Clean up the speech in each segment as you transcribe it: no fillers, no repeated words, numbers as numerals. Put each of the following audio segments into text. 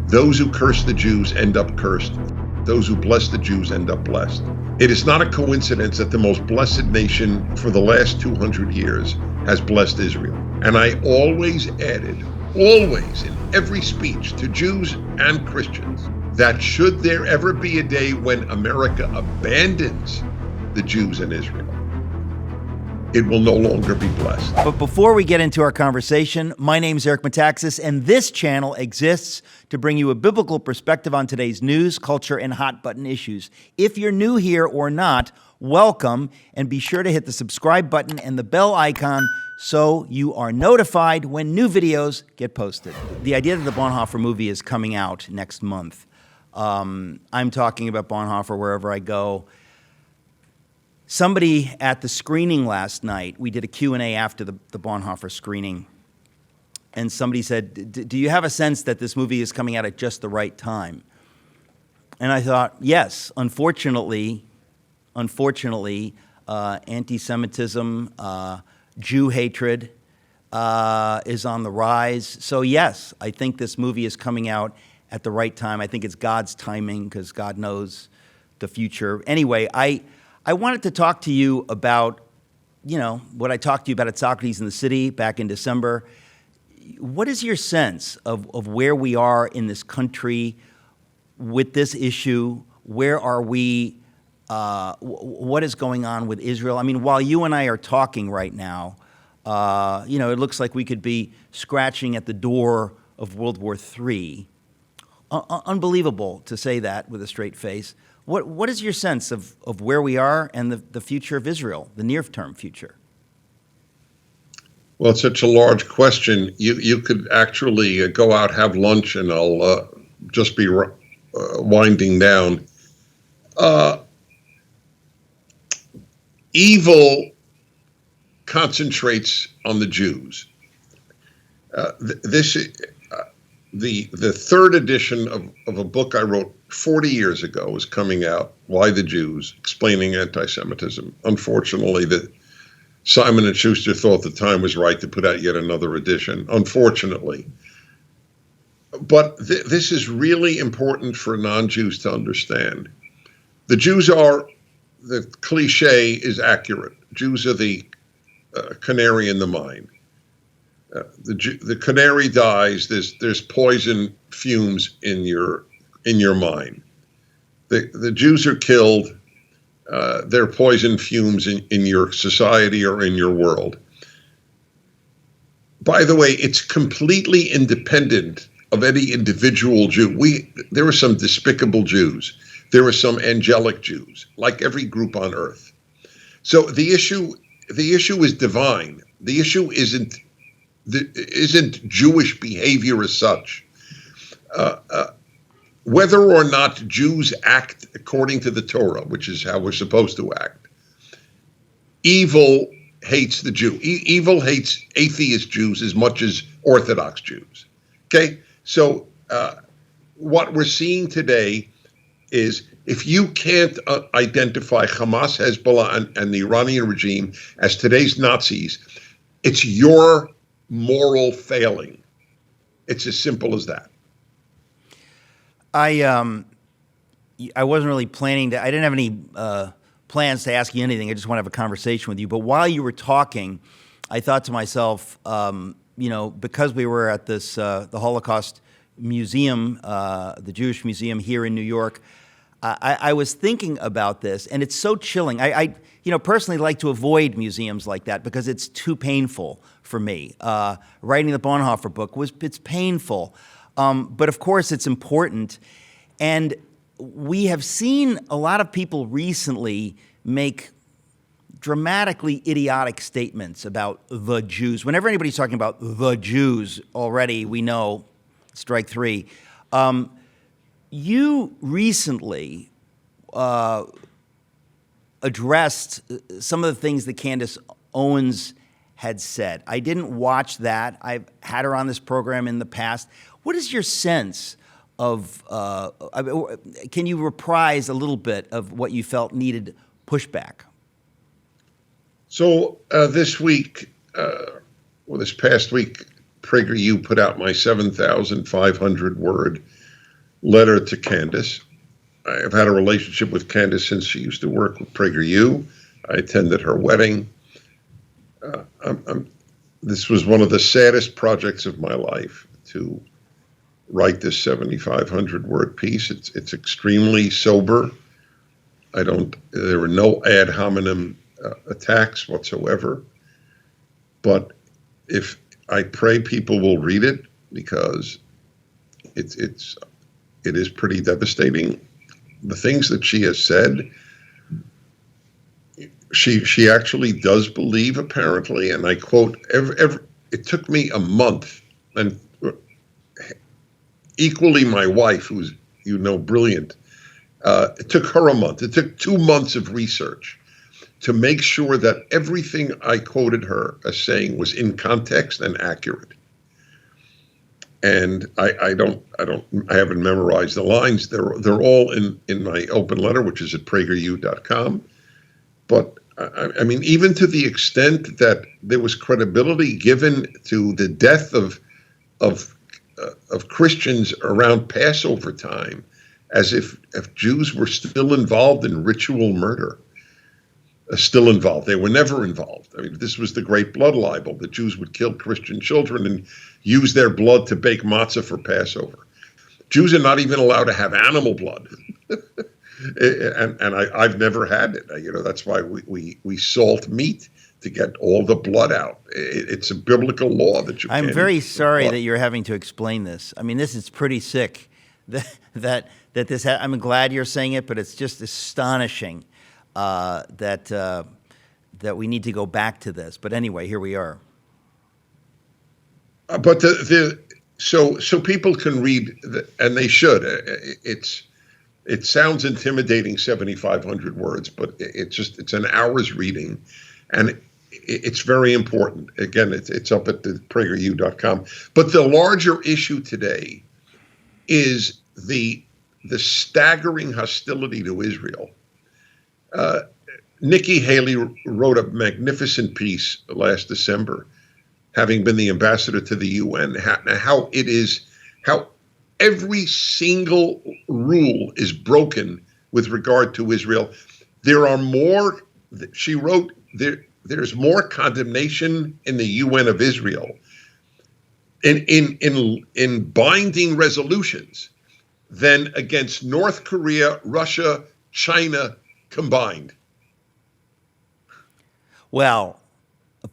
Those who curse the Jews end up cursed. Those who bless the Jews end up blessed. It is not a coincidence that the most blessed nation for the last 200 years has blessed Israel. And I always added, always in every speech to Jews and Christians, that should there ever be a day when America abandons the Jews and Israel, it will no longer be blessed. But before we get into our conversation, my name is Eric Metaxas, and this channel exists to bring you a biblical perspective on today's news, culture, and hot-button issues. If you're new here or not, welcome, and be sure to hit the subscribe button and the bell icon so you are notified when new videos get posted. The idea that the Bonhoeffer movie is coming out next month. I'm talking about Bonhoeffer wherever I go. Somebody at the screening last night, we did a Q&A after the Bonhoeffer screening, and somebody said, do you have a sense that this movie is coming out at just the right time? And I thought, yes, unfortunately, anti-Semitism, Jew hatred is on the rise. So yes, I think this movie is coming out at the right time. I think it's God's timing because God knows the future. Anyway, I wanted to talk to you about, what I talked to you about at Socrates in the City back in December. What is your sense of where we are in this country with this issue? Where are we? What is going on with Israel? I mean, while you and I are talking right now, it looks like we could be scratching at the door of World War III. Unbelievable to say that with a straight face. What is your sense of where we are and the future of Israel, the near-term future? Well, it's such a large question. You could actually go out, have lunch, and I'll just be winding down. Evil concentrates on the Jews. The third edition of a book I wrote 40 years ago is coming out, Why the Jews? Explaining Anti-Semitism. Unfortunately, Simon & Schuster thought the time was right to put out yet another edition, unfortunately. But this is really important for non-Jews to understand. The Jews the cliche is accurate. Jews are the canary in the mine. The canary dies. There's poison fumes in your mine. The Jews are killed. There are poison fumes in your society or in your world. By the way, it's completely independent of any individual Jew. There are some despicable Jews. There are some angelic Jews, like every group on earth. So the issue is divine. The issue isn't Jewish behavior as such. Whether or not Jews act according to the Torah, which is how we're supposed to act, evil hates the Jew. Evil hates atheist Jews as much as Orthodox Jews. Okay? So what we're seeing today is if you can't identify Hamas, Hezbollah, and the Iranian regime as today's Nazis, it's your moral failing. It's as simple as that. I wasn't really planning to. I didn't have any plans to ask you anything. I just want to have a conversation with you. But while you were talking, I thought to myself, because we were at this the Holocaust Museum, the Jewish Museum here in New York, I was thinking about this, and it's so chilling. I personally like to avoid museums like that because it's too painful for me. Writing the Bonhoeffer book it's painful. But of course it's important. And we have seen a lot of people recently make dramatically idiotic statements about the Jews. Whenever anybody's talking about the Jews, already we know, strike three. You recently addressed some of the things that Candace Owens had said. I didn't watch that. I've had her on this program in the past. What is your sense of, can you reprise a little bit of what you felt needed pushback? So this past week, PragerU put out my 7,500 word letter to Candace. I've had a relationship with Candace since she used to work with PragerU. I attended her wedding. This was one of the saddest projects of my life to write this 7,500 word piece. It's extremely sober. There were no ad hominem attacks whatsoever. But if I pray people will read it, because it is pretty devastating. The things that she has said, she actually does believe, apparently, and I quote, it took me a month, and equally my wife, who's, brilliant, it took her a month. It took 2 months of research to make sure that everything I quoted her as saying was in context and accurate. And I haven't memorized the lines. They're all in my open letter, which is at prageru.com. But I mean, even to the extent that there was credibility given to the death of Christians around Passover time, as if Jews were still involved in ritual murder. Still involved. They were never involved. I mean, this was the great blood libel. The Jews would kill Christian children and use their blood to bake matzah for Passover. Jews are not even allowed to have animal blood. and I've never had it. That's why we salt meat to get all the blood out. It's a biblical law that you can't. I'm very sorry that you're having to explain this. I mean, this is pretty sick. That this. I'm glad you're saying it, but it's just astonishing. That we need to go back to this. But anyway, here we are. But so people can read, and they should. It sounds intimidating, 7,500 words, but it's an hour's reading, and it's very important. Again, it's up at the prageru.com. But the larger issue today is the staggering hostility to Israel. Nikki Haley wrote a magnificent piece last December, having been the ambassador to the UN, how every single rule is broken with regard to Israel. She wrote, there's more condemnation in the UN of Israel in binding resolutions than against North Korea, Russia, China combined. Well,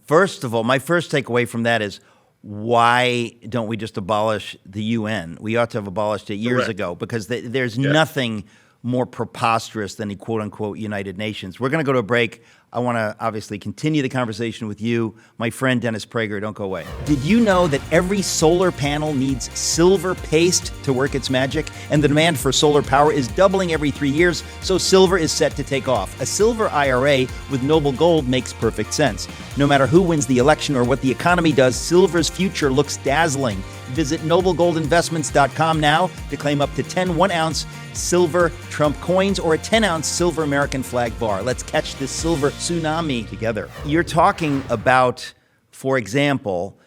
first of all, my first takeaway from that is, why don't we just abolish the UN? We ought to have abolished it years ago, because there's nothing more preposterous than the quote-unquote United Nations. We're going to go to a break. I want to obviously continue the conversation with you, my friend Dennis Prager. Don't go away. Did you know that every solar panel needs silver paste to work its magic? And the demand for solar power is doubling every 3 years, so silver is set to take off. A silver IRA with Noble Gold makes perfect sense. No matter who wins the election or what the economy does, silver's future looks dazzling. Visit noblegoldinvestments.com now to claim up to 10 1-ounce silver Trump coins or a 10-ounce silver American flag bar. Let's catch this silver tsunami together. You're talking about, for example,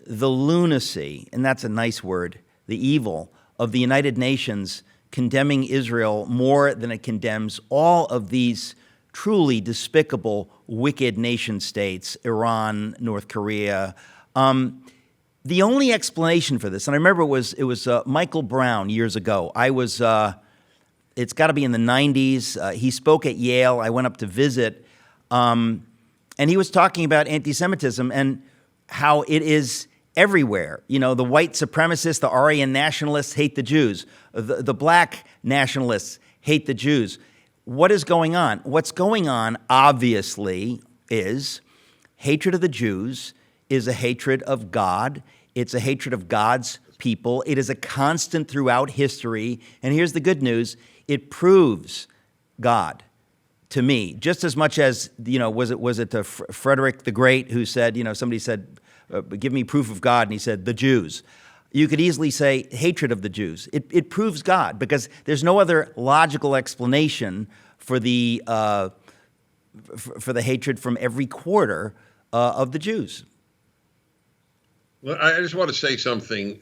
the lunacy, and that's a nice word, the evil of the United Nations condemning Israel more than it condemns all of these truly despicable, wicked nation states, Iran, North Korea. The only explanation for this, and I remember it was Michael Brown years ago. It's got to be in the 90s. He spoke at Yale. I went up to visit, and he was talking about anti-Semitism and how it is everywhere. The white supremacists, the Aryan nationalists hate the Jews. The black nationalists hate the Jews. What is going on? What's going on, obviously, is hatred of the Jews is a hatred of God. It's a hatred of God's people. It is a constant throughout history. And here's the good news. It proves God to me, just as much as, was it Frederick the Great who said, somebody said, give me proof of God, and he said, the Jews. You could easily say hatred of the Jews. It proves God, because there's no other logical explanation for the hatred from every quarter of the Jews. Well, I just want to say something.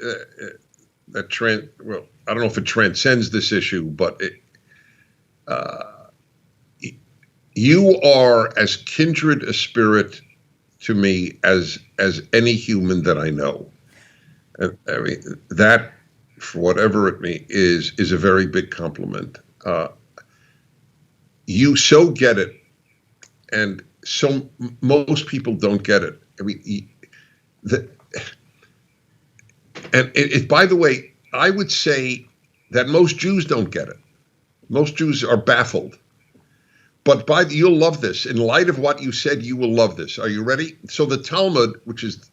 well, I don't know if it transcends this issue, but you are as kindred a spirit to me as any human that I know. And I mean, that, for whatever it means, is a very big compliment. You so get it, and most people don't get it. I mean, by the way, I would say that most Jews don't get it. Most Jews are baffled. But you'll love this. In light of what you said, you will love this. Are you ready? So the Talmud, which is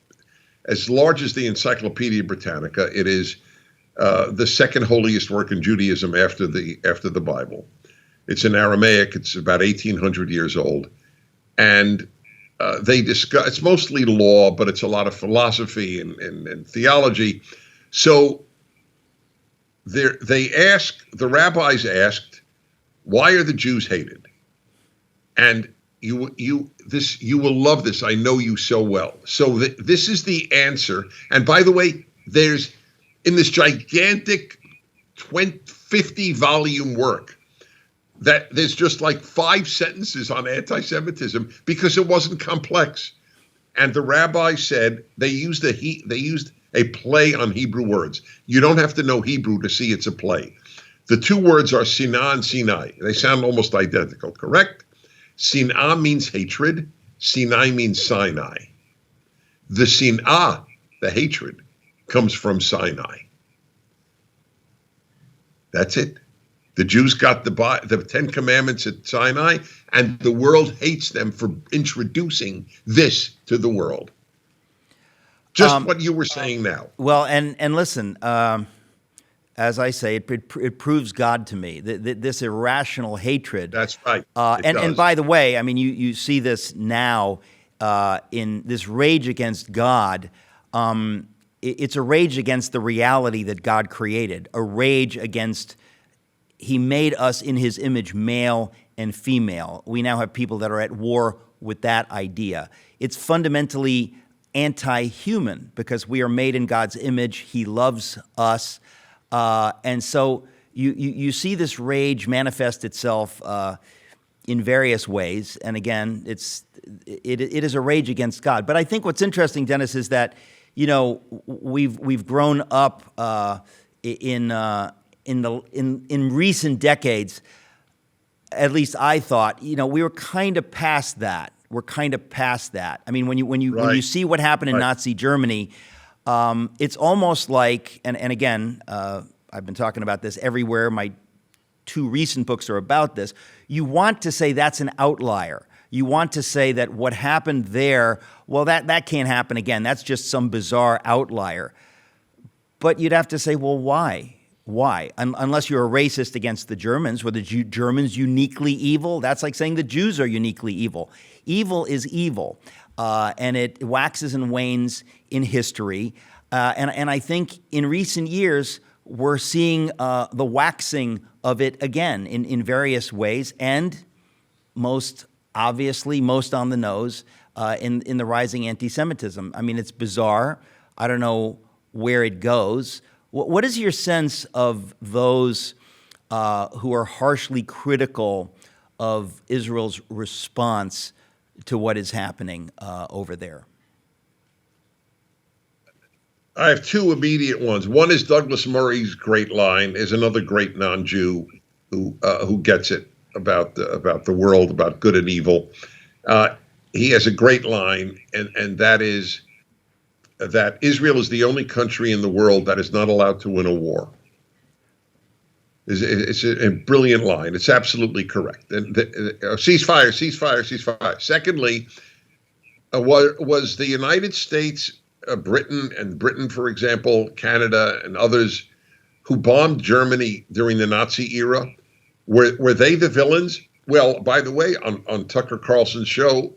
as large as the Encyclopedia Britannica, it is the second holiest work in Judaism after the Bible. It's in Aramaic. It's about 1,800 years old, and they discuss. It's mostly law, but it's a lot of philosophy and theology. So the rabbis asked, why are the Jews hated? And you will love this. I know you so well. So this is the answer. And by the way, there's in this gigantic 50-volume work that there's just like 5 sentences on anti-Semitism because it wasn't complex. And the rabbi said they used a play on Hebrew words. You don't have to know Hebrew to see it's a play. The 2 words are Sinah and Sinai. They sound almost identical, correct? Sinah means hatred. Sinai means Sinai. The Sinah, the hatred, comes from Sinai. That's it. The Jews got the 10 Commandments at Sinai, and the world hates them for introducing this to the world. Just what you were saying now. Well, and listen, as I say, it proves God to me. This irrational hatred. That's right. And by the way, I mean, you see this now in this rage against God. It's a rage against the reality that God created, a rage against He made us in His image, male and female. We now have people that are at war with that idea. It's fundamentally anti-human because we are made in God's image. He loves us. And so you see this rage manifest itself in various ways. And again, it is a rage against God. But I think what's interesting, Dennis, is that, you know, we've grown up in recent decades. At least I thought, you know, we were kind of past that. We're kind of past that. I mean, when you see what happened in Nazi Germany, it's almost like, and again, I've been talking about this everywhere. My 2 recent books are about this. You want to say that's an outlier. You want to say that what happened there, well, that can't happen again. That's just some bizarre outlier. But you'd have to say, well, why? Why? Unless you're a racist against the Germans, were the Germans uniquely evil? That's like saying the Jews are uniquely evil. Evil is evil, and it waxes and wanes in history. And I think in recent years, we're seeing the waxing of it again in various ways, and most obviously, most on the nose, in the rising anti-Semitism. I mean, it's bizarre. I don't know where it goes. What is your sense of those who are harshly critical of Israel's response to what is happening over there? I have 2 immediate ones. One is Douglas Murray's great line, is another great non-Jew who gets it about the world, about good and evil. He has a great line, and that is that Israel is the only country in the world that is not allowed to win a war. It's a brilliant line. It's absolutely correct. And ceasefire, ceasefire, ceasefire. Secondly, was the United States, Britain, for example, Canada and others who bombed Germany during the Nazi era, were they the villains? Well, by the way, on Tucker Carlson's show,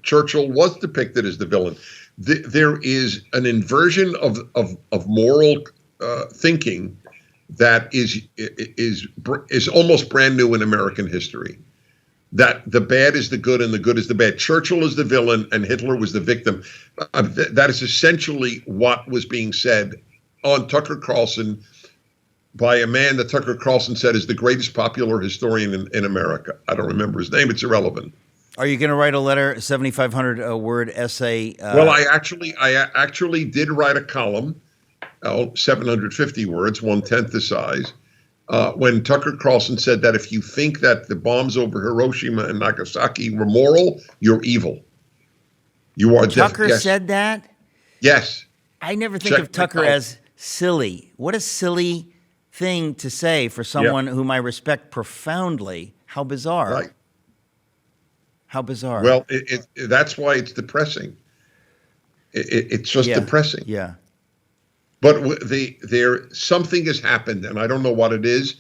Churchill was depicted as the villain. There is an inversion of moral thinking that is almost brand new in American history. That the bad is the good and the good is the bad. Churchill is the villain and Hitler was the victim. That is essentially what was being said on Tucker Carlson by a man that Tucker Carlson said is the greatest popular historian in America. I don't remember his name. It's irrelevant. Are you going to write a letter, 7,500 word essay? Well, I actually did write a column, 750 words, 1/10 the size, when Tucker Carlson said that if you think that the bombs over Hiroshima and Nagasaki were moral, you're evil. You are Tucker said that? Yes. I never think of Tucker as silly. What a silly thing to say for someone whom I respect profoundly. How bizarre. Right. How bizarre. Well, that's why it's depressing. It's just depressing. Yeah. But something has happened, and I don't know what it is.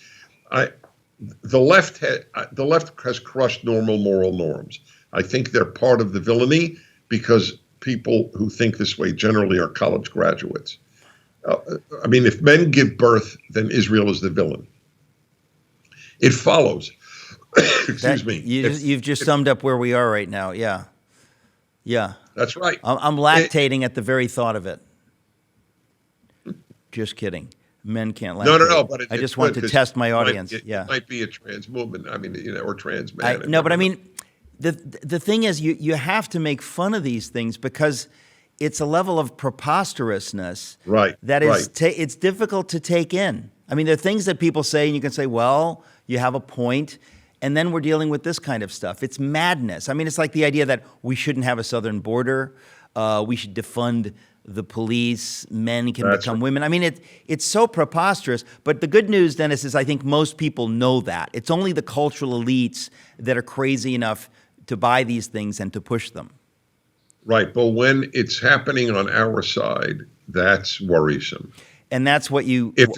The left has crushed normal moral norms. I think they're part of the villainy because people who think this way generally are college graduates. I mean, if men give birth, then Israel is the villain. It follows. Excuse me. You've just summed up where we are right now. Yeah. Yeah. That's right. I'm lactating at the very thought of it. Just kidding. Men can't lactate. No. But I just want to test my audience. It yeah. might be a trans woman. I mean, or trans man. No, but I mean, the thing is, you have to make fun of these things because it's a level of preposterousness that is it's difficult to take in. I mean, there are things that people say, and you can say, well, you have a point. And then we're dealing with this kind of stuff. It's madness. I mean, it's like the idea that we shouldn't have a southern border. We should defund the police. Men can become women. I mean, it's so preposterous. But the good news, Dennis, is I think most people know that. It's only the cultural elites that are crazy enough to buy these things and to push them. Right. But when it's happening on our side, that's worrisome. And that's what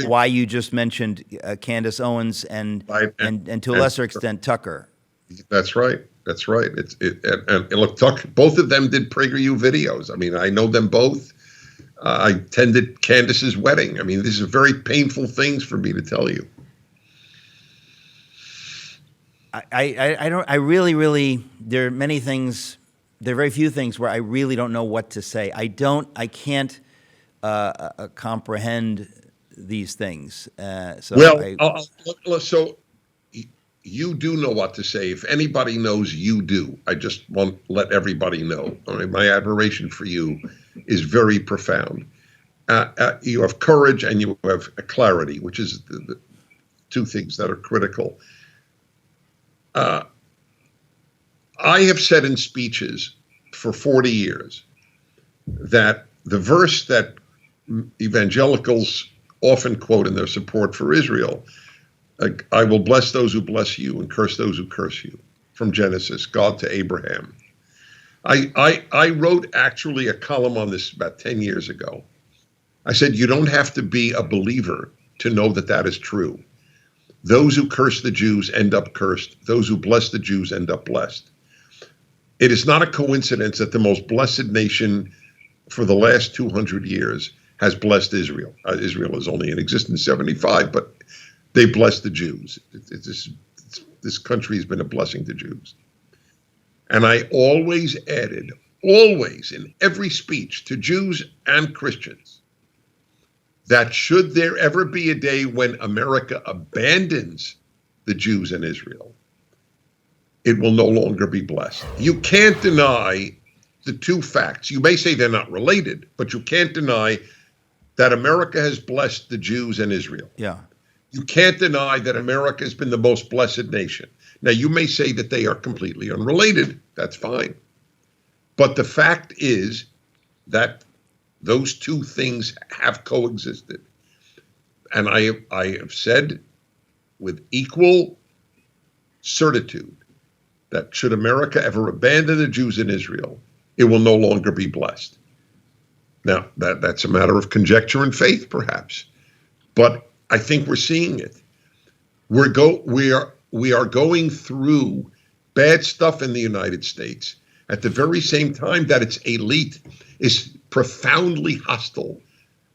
why you just mentioned Candace Owens and to a lesser extent Tucker. That's right. That's right. And look, both of them did PragerU videos. I mean, I know them both. I attended Candace's wedding. I mean, these are very painful things for me to tell you. I really there are many things. There are very few things where I really don't know what to say. I can't comprehend these things. So you do know what to say. If anybody knows, you do. I just want to let everybody know. I mean, my admiration for you is very profound. You have courage and you have clarity, which is the two things that are critical. I have said in speeches for 40 years that the verse that evangelicals often quote in their support for Israel, I will bless those who bless you and curse those who curse you, from Genesis, God to Abraham. I wrote actually a column on this about 10 years ago. I said, you don't have to be a believer to know that that is true. Those who curse the Jews end up cursed. Those who bless the Jews end up blessed. It is not a coincidence that the most blessed nation for the last 200 years has blessed Israel. Israel is only in existence 75, but they blessed the Jews. This country has been a blessing to Jews. And I always added, always in every speech to Jews and Christians, that should there ever be a day when America abandons the Jews and Israel, it will no longer be blessed. You can't deny the two facts. You may say they're not related, but you can't deny that America has blessed the Jews and Israel. Yeah. You can't deny that America has been the most blessed nation. Now, you may say that they are completely unrelated. That's fine. But the fact is that those two things have coexisted. And I have said with equal certitude that should America ever abandon the Jews in Israel, it will no longer be blessed. Now, that's a matter of conjecture and faith, perhaps. But I think we're seeing it. We are going through bad stuff in the United States at the very same time that its elite is profoundly hostile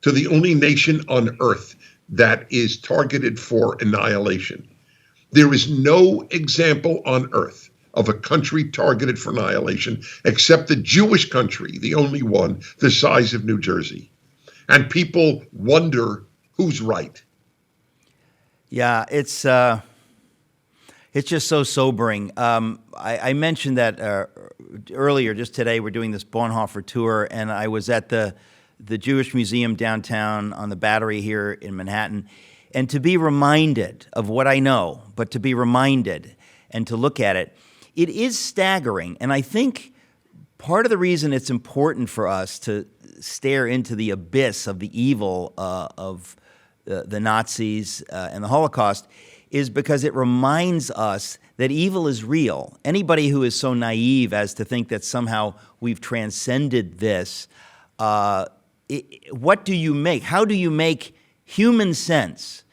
to the only nation on earth that is targeted for annihilation. There is no example on earth of a country targeted for annihilation except the Jewish country, the only one the size of New Jersey. And people wonder who's right. Yeah, it's just so sobering. I mentioned that earlier, just today. We're doing this Bonhoeffer tour, and I was at the Jewish Museum downtown on the Battery here in Manhattan, and to be reminded of what I know, but to be reminded and to look at it, it is staggering. And I think part of the reason it's important for us to stare into the abyss of the evil of the Nazis and the Holocaust is because it reminds us that evil is real. Anybody who is so naive as to think that somehow we've transcended this, what do you make? How do you make human sense,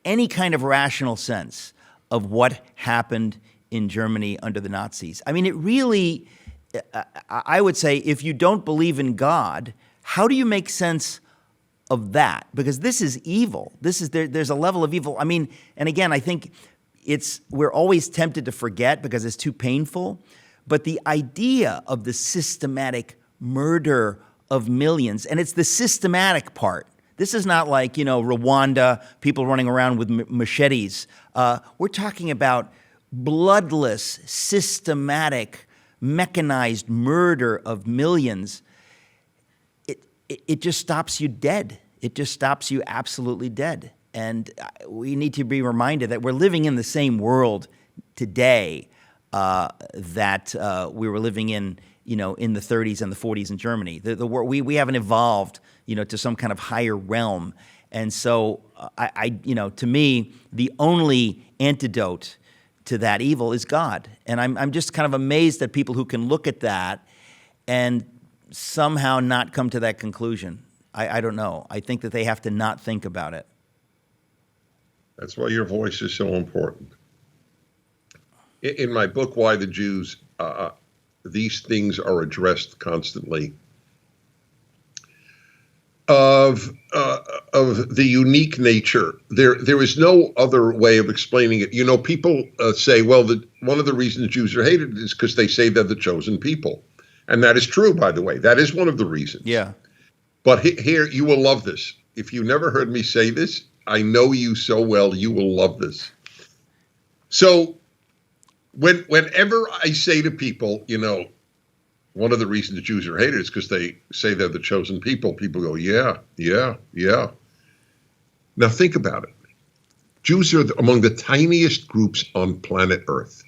any kind of rational sense of what happened in Germany under the Nazis? I mean, it really, I would say, if you don't believe in God, how do you make sense of that? Because this is evil. There's a level of evil. I mean, and again, I think we're always tempted to forget because it's too painful. But the idea of the systematic murder of millions, and it's the systematic part. This is not like, Rwanda, people running around with machetes. We're talking about bloodless, systematic, mechanized murder of millions. It just stops you dead. It just stops you absolutely dead. And we need to be reminded that we're living in the same world today that we were living in, in the 30s and the 40s in Germany. We haven't evolved, to some kind of higher realm. And so, to me, the only antidote to that evil is God. And I'm just kind of amazed at people who can look at that and somehow not come to that conclusion. I don't know. I think that they have to not think about it. That's why your voice is so important. In my book, Why the Jews, these things are addressed constantly. Of the unique nature, there is no other way of explaining it. People say, well, one of the reasons Jews are hated is because they say they're the chosen people. And that is true, by the way. That is one of the reasons. Yeah. But here, you will love this. If you never heard me say this, I know you so well, you will love this. So whenever I say to people, one of the reasons the Jews are hated is because they say they're the chosen people, people go, yeah. Now think about it. Jews are among the tiniest groups on planet Earth.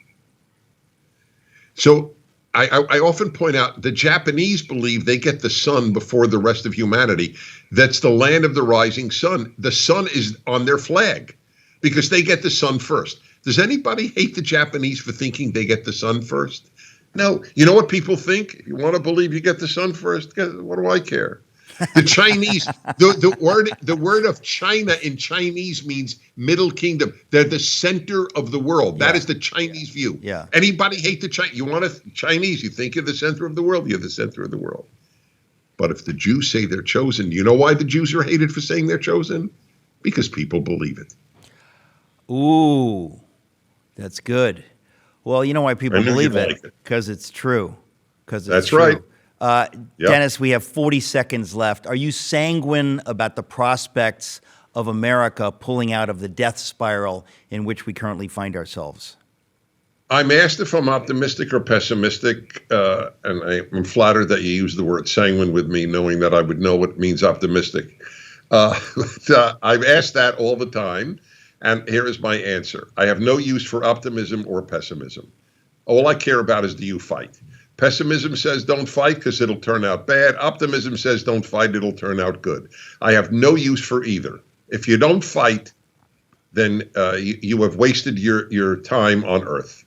So I often point out the Japanese believe they get the sun before the rest of humanity. That's the land of the rising sun. The sun is on their flag because they get the sun first. Does anybody hate the Japanese for thinking they get the sun first? No. You know what people think? If you want to believe you get the sun first, what do I care? The Chinese, the word of China in Chinese means Middle Kingdom. They're the center of the world. That is the Chinese view. Yeah. Anybody hate the Chinese? You want to Chinese? You think you're the center of the world? You're the center of the world. But if the Jews say they're chosen, you know why the Jews are hated for saying they're chosen? Because people believe it. Ooh, that's good. Well, you know why people believe it? Because it's true. That's true. Right. Yep. Dennis, we have 40 seconds left. Are you sanguine about the prospects of America pulling out of the death spiral in which we currently find ourselves? I'm asked if I'm optimistic or pessimistic, and I'm flattered that you use the word sanguine with me, knowing that I would know what means optimistic. I've asked that all the time, and here is my answer. I have no use for optimism or pessimism. All I care about is, do you fight? Pessimism says don't fight because it'll turn out bad. Optimism says don't fight, it'll turn out good. I have no use for either. If you don't fight, then you have wasted your time on Earth.